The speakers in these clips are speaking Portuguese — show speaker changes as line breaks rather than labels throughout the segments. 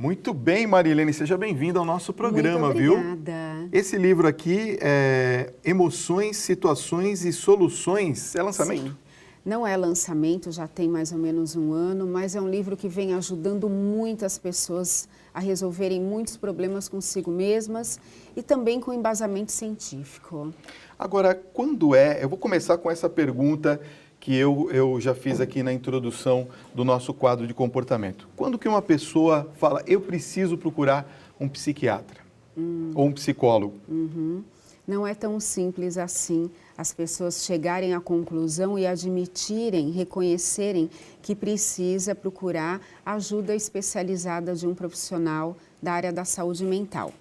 Muito bem, Marilene, seja bem-vinda ao nosso programa,
Muito
viu?
obrigada.
Esse livro aqui é Emoções, Situações e Soluções, é lançamento?
Sim, não é lançamento, já tem mais ou menos um ano, mas é um livro que vem ajudando muitas pessoas a resolverem muitos problemas consigo mesmas e também com embasamento científico.
Agora, quando eu vou começar com essa pergunta que eu já fiz aqui na introdução do nosso quadro de comportamento. Quando que uma pessoa fala, eu preciso procurar um psiquiatra ou um psicólogo?
Não é tão simples assim as pessoas chegarem à conclusão e admitirem, reconhecerem que precisa procurar ajuda especializada de um profissional da área da saúde mental.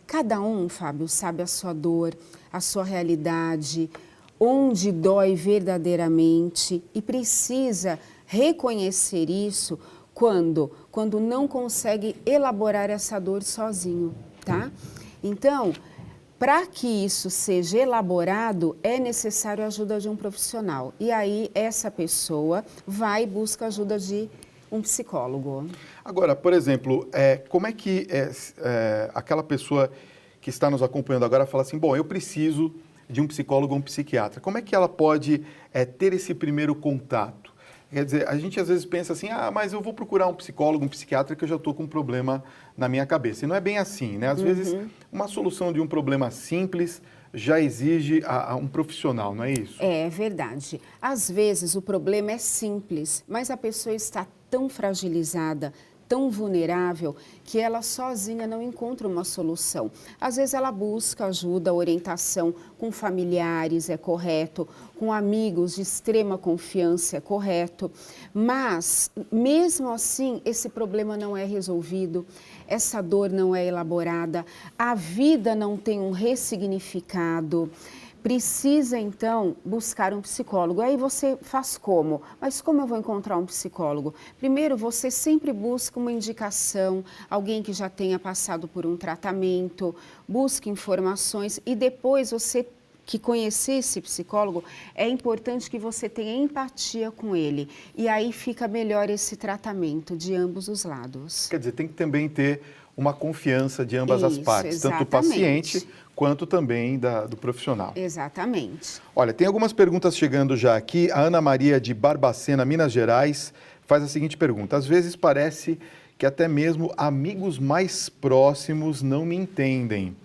Cada um, Fábio, sabe a sua dor, a sua realidade, onde dói verdadeiramente e precisa reconhecer isso quando não consegue elaborar essa dor sozinho, tá? Então, para que isso seja elaborado, é necessário a ajuda de um profissional. E aí, essa pessoa vai e busca a ajuda de um psicólogo.
Agora, por exemplo, como é que aquela pessoa que está nos acompanhando agora fala assim, bom, eu preciso de um psicólogo ou um psiquiatra. Como é que ela pode ter esse primeiro contato? Quer dizer, a gente às vezes pensa assim, mas eu vou procurar um psicólogo, um psiquiatra que eu já estou com um problema na minha cabeça. E não é bem assim, né? Às vezes, uma solução de um problema simples já exige um profissional, não é isso?
É verdade. Às vezes o problema é simples, mas a pessoa está tão fragilizada, tão vulnerável, que ela sozinha não encontra uma solução. Às vezes ela busca ajuda, orientação com familiares, é correto, com amigos de extrema confiança, é correto, mas mesmo assim esse problema não é resolvido, essa dor não é elaborada, a vida não tem um ressignificado. Precisa, então, buscar um psicólogo. Aí você faz como? Mas como eu vou encontrar um psicólogo? Primeiro, você sempre busca uma indicação, alguém que já tenha passado por um tratamento, busque informações e depois você que conhecer esse psicólogo, é importante que você tenha empatia com ele. E aí fica melhor esse tratamento de ambos os lados.
Quer dizer, tem que também ter uma confiança de ambas as partes,
exatamente.
tanto do paciente quanto também do profissional.
Exatamente.
Olha, tem algumas perguntas chegando já aqui. A Ana Maria de Barbacena, Minas Gerais, faz a seguinte pergunta. Às vezes parece que até mesmo amigos mais próximos não me entendem.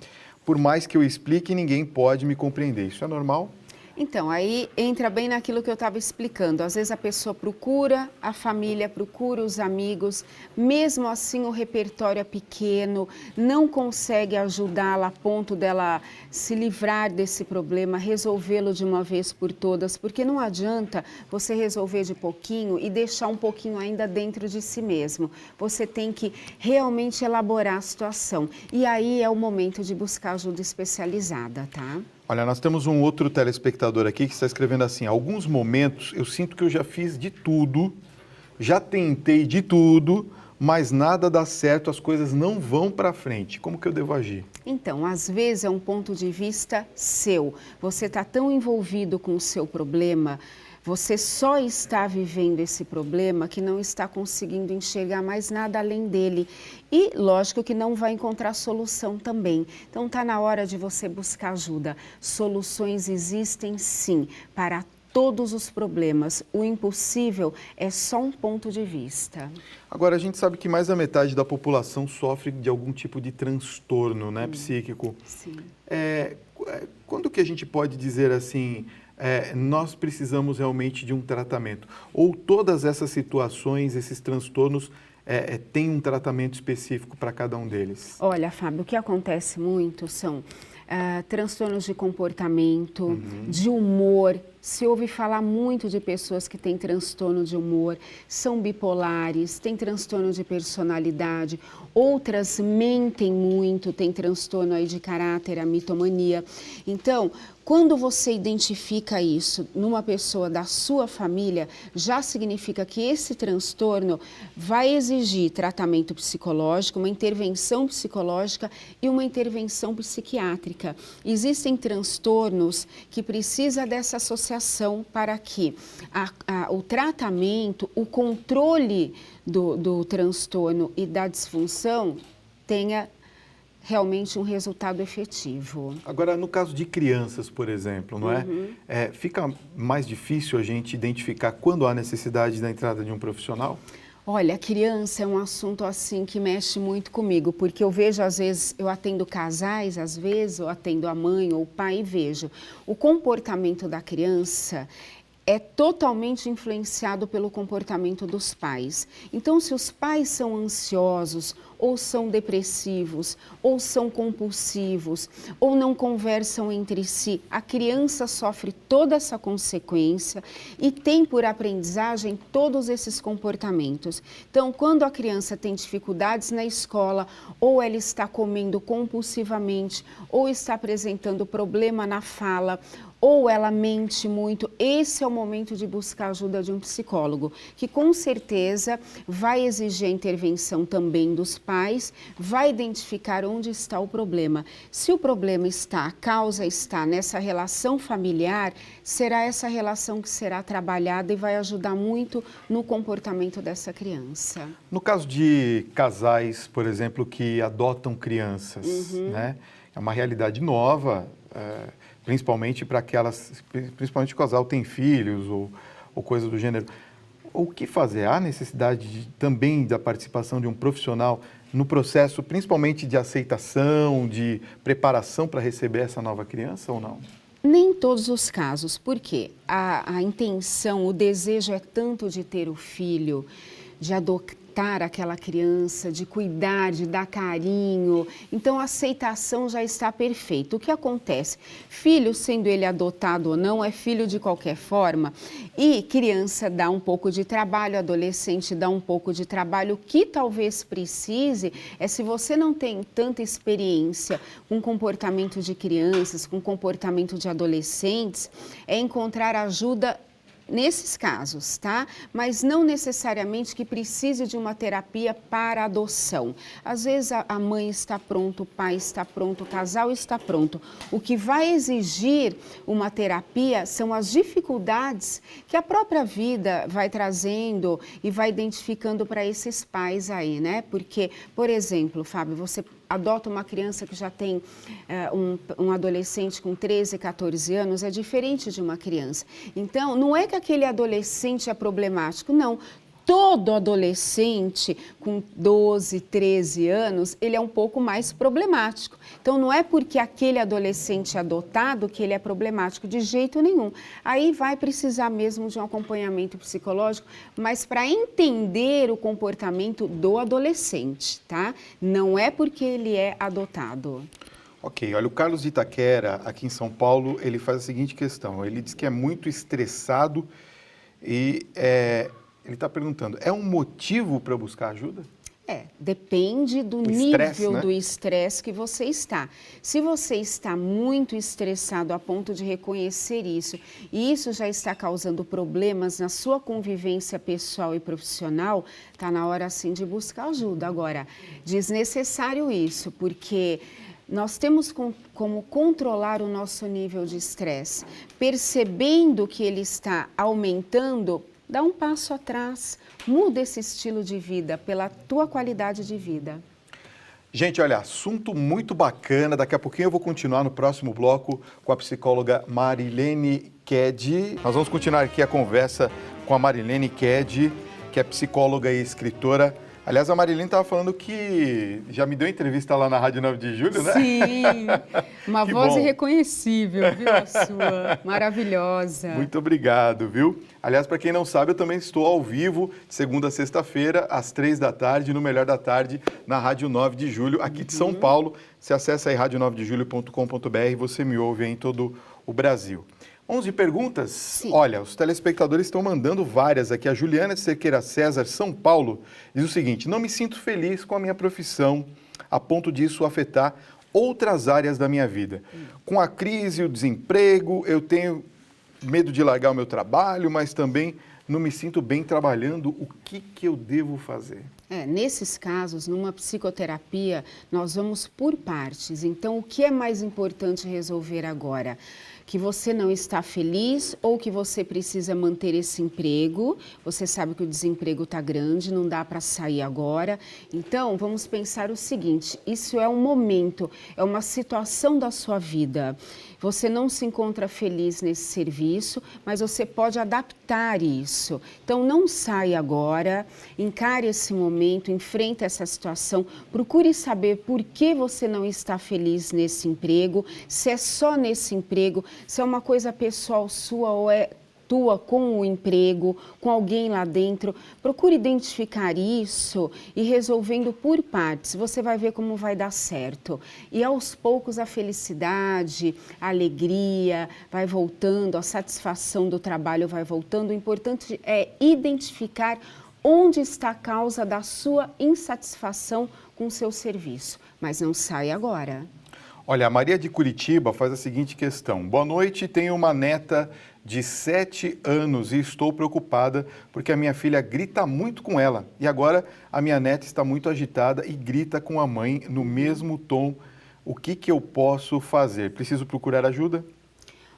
Por mais que eu explique, ninguém pode me compreender. Isso é normal?
Então, aí entra bem naquilo que eu estava explicando. Às vezes a pessoa procura, a família procura os amigos, mesmo assim o repertório é pequeno, não consegue ajudá-la a ponto dela se livrar desse problema, resolvê-lo de uma vez por todas, porque não adianta você resolver de pouquinho e deixar um pouquinho ainda dentro de si mesmo. Você tem que realmente elaborar a situação. E aí é o momento de buscar ajuda especializada, tá?
Olha, nós temos um outro telespectador aqui que está escrevendo assim, alguns momentos eu sinto que eu já fiz de tudo, já tentei de tudo, mas nada dá certo, as coisas não vão para frente. Como que eu devo agir?
Então, às vezes é um ponto de vista seu. Você está tão envolvido com o seu problema, você só está vivendo esse problema que não está conseguindo enxergar mais nada além dele. E, lógico, que não vai encontrar solução também. Então, está na hora de você buscar ajuda. Soluções existem, sim, para todos os problemas. O impossível é só um ponto de vista.
Agora, a gente sabe que mais da metade da população sofre de algum tipo de transtorno, né, psíquico.
Sim.
Quando que a gente pode dizer assim, nós precisamos realmente de um tratamento? Ou todas essas situações, esses transtornos, têm um tratamento específico para cada um deles?
Olha, Fábio, o que acontece muito são transtornos de comportamento, de humor. Se ouve falar muito de pessoas que têm transtorno de humor, são bipolares, têm transtorno de personalidade, outras mentem muito, têm transtorno aí de caráter, a mitomania. Então, quando você identifica isso numa pessoa da sua família, já significa que esse transtorno vai exigir tratamento psicológico, uma intervenção psicológica e uma intervenção psiquiátrica. Existem transtornos que precisam dessa associação associação para que o tratamento, o controle do transtorno e da disfunção tenha realmente um resultado efetivo.
Agora, no caso de crianças, por exemplo, não é? Fica mais difícil a gente identificar quando há necessidade da entrada de um profissional?
Olha, a criança é um assunto assim que mexe muito comigo, porque eu vejo às vezes, eu atendo casais, às vezes, eu atendo a mãe ou o pai e vejo o comportamento da criança é totalmente influenciado pelo comportamento dos pais. Então, se os pais são ansiosos, ou são depressivos, ou são compulsivos, ou não conversam entre si, a criança sofre toda essa consequência e tem por aprendizagem todos esses comportamentos. Então, quando a criança tem dificuldades na escola, ou ela está comendo compulsivamente, ou está apresentando problema na fala, ou ela mente muito, esse é o momento de buscar a ajuda de um psicólogo, que com certeza vai exigir a intervenção também dos pais, vai identificar onde está o problema. Se o problema está, a causa está nessa relação familiar, será essa relação que será trabalhada e vai ajudar muito no comportamento dessa criança.
No caso de casais, por exemplo, que adotam crianças, né? É uma realidade nova, principalmente para principalmente o casal tem filhos ou coisa do gênero. O que fazer? Há necessidade também da participação de um profissional no processo, principalmente de aceitação, de preparação para receber essa nova criança ou não?
Nem em todos os casos, porque a intenção, o desejo é tanto de ter o filho, de adotar aquela criança, de cuidar, de dar carinho. Então, a aceitação já está perfeita. O que acontece? Filho, sendo ele adotado ou não, é filho de qualquer forma. E criança dá um pouco de trabalho, adolescente dá um pouco de trabalho. O que talvez precise é, se você não tem tanta experiência com comportamento de crianças, com comportamento de adolescentes, é encontrar ajuda nesses casos, tá? Mas não necessariamente que precise de uma terapia para adoção. Às vezes a mãe está pronta, o pai está pronto, o casal está pronto. O que vai exigir uma terapia são as dificuldades que a própria vida vai trazendo e vai identificando para esses pais aí, né? Porque, por exemplo, Fábio, você adota uma criança que já tem um adolescente com 13, 14 anos, é diferente de uma criança. Então, não é que aquele adolescente é problemático, não. Todo adolescente com 12, 13 anos, ele é um pouco mais problemático. Então, não é porque aquele adolescente é adotado que ele é problemático, de jeito nenhum. Aí vai precisar mesmo de um acompanhamento psicológico, mas para entender o comportamento do adolescente, tá? Não é porque ele é adotado.
Ok, olha, o Carlos de Itaquera, aqui em São Paulo, ele faz a seguinte questão. Ele diz que é muito estressado e ele está perguntando, é um motivo para buscar ajuda?
Depende do nível do estresse que você está. Se você está muito estressado a ponto de reconhecer isso, e isso já está causando problemas na sua convivência pessoal e profissional, está na hora sim de buscar ajuda. Agora, desnecessário isso, porque nós temos como controlar o nosso nível de estresse. Percebendo que ele está aumentando, dá um passo atrás, muda esse estilo de vida pela tua qualidade de vida.
Gente, olha, assunto muito bacana. Daqui a pouquinho eu vou continuar no próximo bloco com a psicóloga Marilene Ked. Nós vamos continuar aqui a conversa com a Marilene Ked, que é psicóloga e escritora. Aliás, a Marilene estava falando que já me deu entrevista lá na Rádio 9 de Julho, né?
Sim, uma voz
bom.
irreconhecível, viu, a sua? Maravilhosa.
Muito obrigado, viu? Aliás, para quem não sabe, eu também estou ao vivo, de segunda a sexta-feira, às 3h, no Melhor da Tarde, na Rádio 9 de Julho, aqui de São Paulo. Você acessa aí radio9dejulho.com.br e você me ouve aí em todo o Brasil. 11 perguntas?
Sim.
Olha, os telespectadores estão mandando várias aqui. A Juliana Cerqueira César, São Paulo, diz o seguinte: não me sinto feliz com a minha profissão, a ponto disso afetar outras áreas da minha vida. Com a crise, o desemprego, eu tenho medo de largar o meu trabalho, mas também não me sinto bem trabalhando. O que eu devo fazer?
Nesses casos, numa psicoterapia, nós vamos por partes. Então, o que é mais importante resolver agora? que você não está feliz ou que você precisa manter esse emprego. Você sabe que o desemprego está grande, não dá para sair agora. Então, vamos pensar o seguinte, isso é um momento, é uma situação da sua vida. Você não se encontra feliz nesse serviço, mas você pode adaptar isso. Então, não saia agora, encare esse momento, enfrente essa situação, procure saber por que você não está feliz nesse emprego, se é só nesse emprego, se é uma coisa pessoal sua ou é tua com o emprego, com alguém lá dentro. Procure identificar isso e resolvendo por partes. Você vai ver como vai dar certo. E aos poucos a felicidade, a alegria vai voltando, a satisfação do trabalho vai voltando. O importante é identificar onde está a causa da sua insatisfação com o seu serviço. Mas não saia agora.
Olha, a Maria de Curitiba faz a seguinte questão. Boa noite, tenho uma neta de 7 anos e estou preocupada porque a minha filha grita muito com ela. E agora a minha neta está muito agitada e grita com a mãe no mesmo tom. O que eu posso fazer? Preciso procurar ajuda?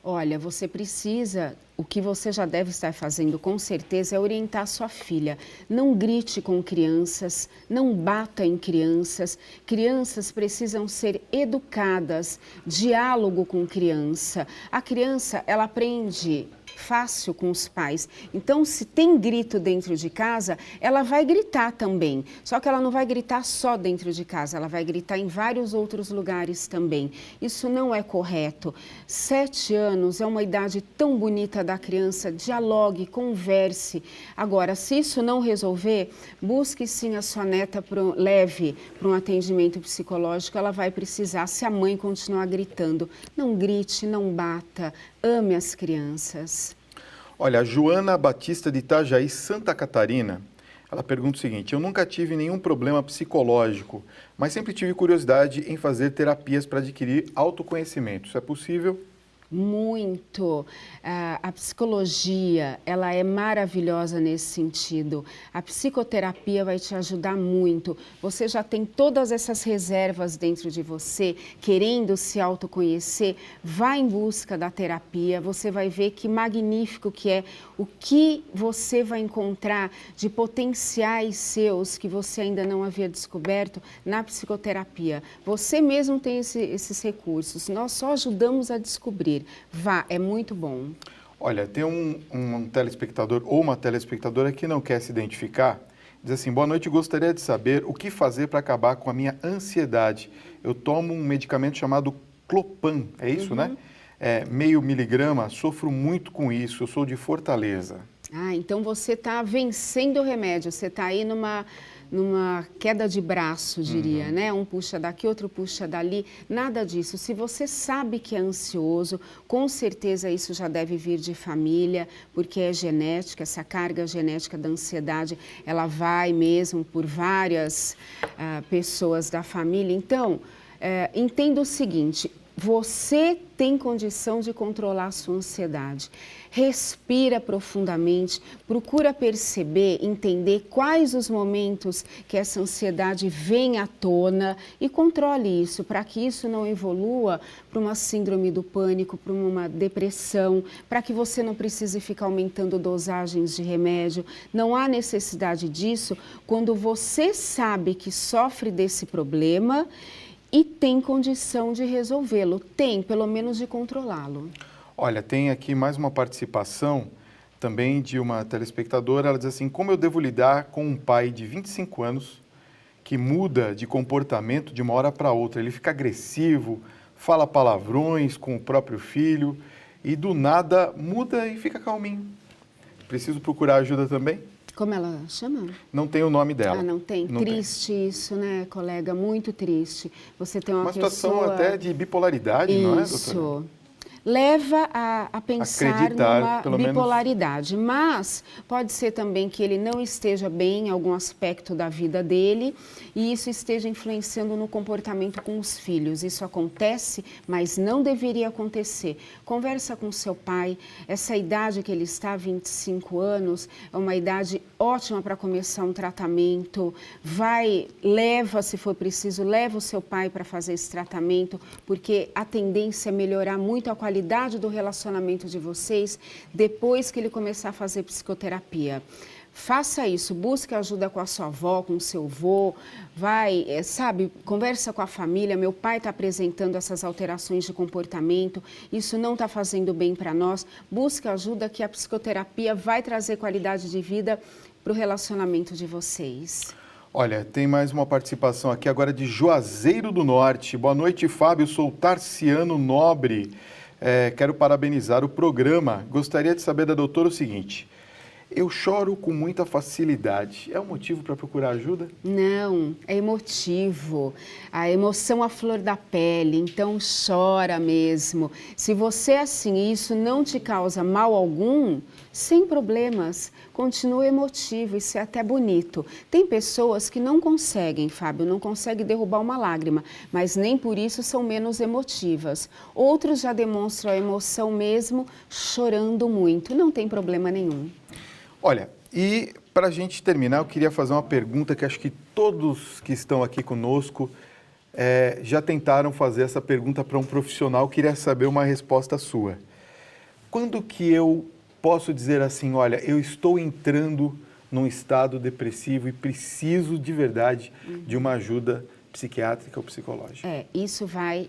Olha, você precisa, o que você já deve estar fazendo com certeza é orientar sua filha. Não grite com crianças, não bata em crianças. Crianças precisam ser educadas, diálogo com criança. A criança, ela aprende fácil com os pais. Então, se tem grito dentro de casa, ela vai gritar também. Só que ela não vai gritar só dentro de casa, ela vai gritar em vários outros lugares também. Isso não é correto. 7 anos é uma idade tão bonita da criança, dialogue, converse. Agora, se isso não resolver, busque sim a sua neta, leve para um atendimento psicológico, ela vai precisar, se a mãe continuar gritando. Não grite, não bata, ame as crianças.
Olha, a Joana Batista de Itajaí, Santa Catarina, ela pergunta o seguinte: eu nunca tive nenhum problema psicológico, mas sempre tive curiosidade em fazer terapias para adquirir autoconhecimento. Isso é possível?
Muito. A psicologia, ela é maravilhosa nesse sentido. A psicoterapia vai te ajudar muito. Você já tem todas essas reservas dentro de você, querendo se autoconhecer, vá em busca da terapia, você vai ver que magnífico que é o que você vai encontrar de potenciais seus que você ainda não havia descoberto na psicoterapia. Você mesmo tem esses recursos, nós só ajudamos a descobrir. Vá, é muito bom.
Olha, tem um telespectador ou uma telespectadora que não quer se identificar. Diz assim: boa noite, gostaria de saber o que fazer para acabar com a minha ansiedade. Eu tomo um medicamento chamado Clopan, é isso, né? É, meio miligrama, sofro muito com isso, eu sou de Fortaleza.
Ah, então você está vencendo o remédio, você está aí numa queda de braço, diria, né? Um puxa daqui, outro puxa dali, nada disso. Se você sabe que é ansioso, com certeza isso já deve vir de família, porque é genética, essa carga genética da ansiedade, ela vai mesmo por várias pessoas da família. Então, entenda o seguinte: você tem condição de controlar a sua ansiedade. Respira profundamente, procura perceber, entender quais os momentos que essa ansiedade vem à tona e controle isso, para que isso não evolua para uma síndrome do pânico, para uma depressão, para que você não precise ficar aumentando dosagens de remédio. Não há necessidade disso quando você sabe que sofre desse problema e tem condição de resolvê-lo, tem, pelo menos de controlá-lo.
Olha, tem aqui mais uma participação também de uma telespectadora. Ela diz assim: como eu devo lidar com um pai de 25 anos que muda de comportamento de uma hora para outra? Ele fica agressivo, fala palavrões com o próprio filho e do nada muda e fica calminho. Preciso procurar ajuda também?
Como ela chama?
Não tem o nome dela.
Ah, não tem?
Não
triste tem. Isso, né, colega? Muito triste. Você tem uma
situação
pessoa...
até de bipolaridade,
isso.
Não é, doutora?
Isso. Leva a pensar numa bipolaridade, mas pode ser também que ele não esteja bem em algum aspecto da vida dele e isso esteja influenciando no comportamento com os filhos. Isso acontece, mas não deveria acontecer. Conversa com seu pai, essa idade que ele está, 25 anos, é uma idade ótima para começar um tratamento. Leva, se for preciso, leva o seu pai para fazer esse tratamento, porque a tendência é melhorar muito a qualidade qualidade do relacionamento de vocês depois que ele começar a fazer psicoterapia. Faça isso, busque ajuda com a sua avó, com o seu avô, vai, conversa com a família, meu pai está apresentando essas alterações de comportamento, isso não está fazendo bem para nós, busque ajuda que a psicoterapia vai trazer qualidade de vida para o relacionamento de vocês.
Olha, tem mais uma participação aqui agora de Juazeiro do Norte. Boa noite, Fábio, sou Tarciano Nobre, quero parabenizar o programa, gostaria de saber da doutora o seguinte... Eu choro com muita facilidade. É um motivo para procurar ajuda?
Não, é emotivo. A emoção à flor da pele, então chora mesmo. Se você é assim e isso não te causa mal algum, sem problemas, continua emotivo, isso é até bonito. Tem pessoas que não conseguem, Fábio, não conseguem derrubar uma lágrima, mas nem por isso são menos emotivas. Outros já demonstram a emoção mesmo chorando muito, não tem problema nenhum.
Olha, e para a gente terminar, eu queria fazer uma pergunta que acho que todos que estão aqui conosco já tentaram fazer essa pergunta para um profissional, queria saber uma resposta sua. Quando que eu posso dizer assim, olha, eu estou entrando num estado depressivo e preciso de verdade de uma ajuda psiquiátrica ou psicológica?
Isso vai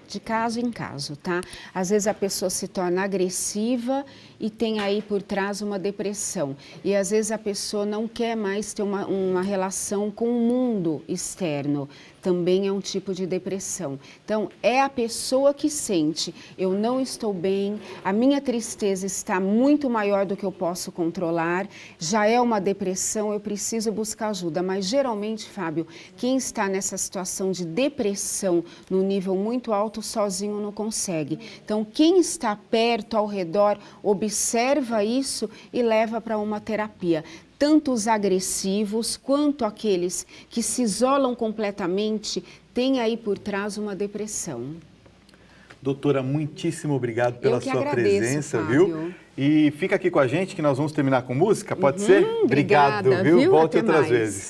de caso em caso, tá? Às vezes a pessoa se torna agressiva e tem aí por trás uma depressão. E às vezes a pessoa não quer mais ter uma relação com o mundo externo. Também é um tipo de depressão. Então, é a pessoa que sente, eu não estou bem, a minha tristeza está muito maior do que eu posso controlar, já é uma depressão, eu preciso buscar ajuda. Mas geralmente, Fábio, quem está nessa situação de depressão no nível muito alto, sozinho não consegue. Então, quem está perto, ao redor, observa isso e leva para uma terapia. Tanto os agressivos quanto aqueles que se isolam completamente têm aí por trás uma depressão.
Doutora, muitíssimo obrigado pela sua presença,
Fábio.
viu? E fica aqui com a gente que nós vamos terminar com música, pode ser?
Obrigada,
Obrigado, viu? Volte
Até
outras
mais.
vezes.